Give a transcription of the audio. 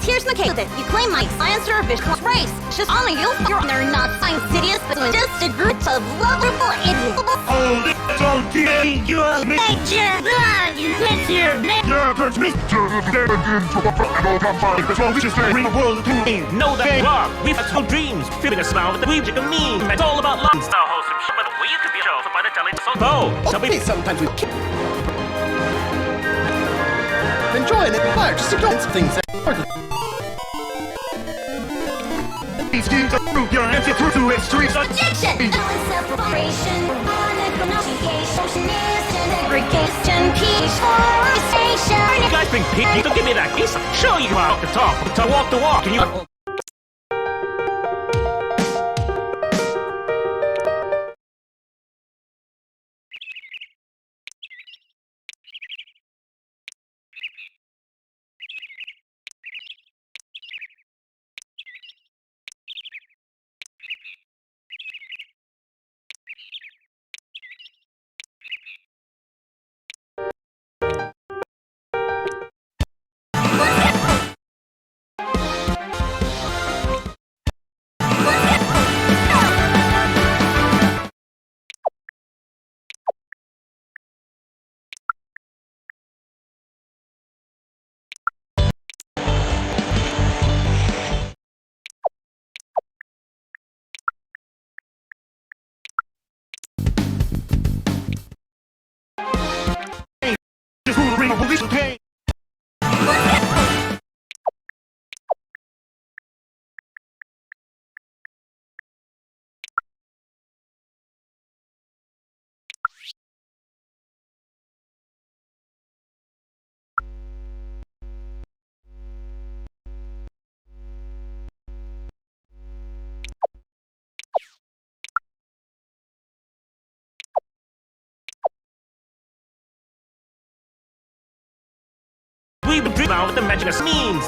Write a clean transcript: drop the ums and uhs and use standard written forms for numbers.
Here's the case with it. You claim my science or visual race. Just honor you. They're not science idiots, but just a group of lovable idiots. Oh, this don't get you Nature, you get here. Yeah, that's me. Bring the world to me. Know that you are. We've had some dreams. Feeling a smile with the weave you can mean. It's all about love. Style host and shit, but we could be a show by the telling so. Shall we? Sometimes we keep enjoying it. Fire, just ignore some things. These games are through your answer through to history. Objection! Separation, segregation, peace, forestation. You guys bring pig. Don't give me that kiss. Show you out the talk. To walk the walk. Can you? Just who bring a police okay? We would dream out with the magic means.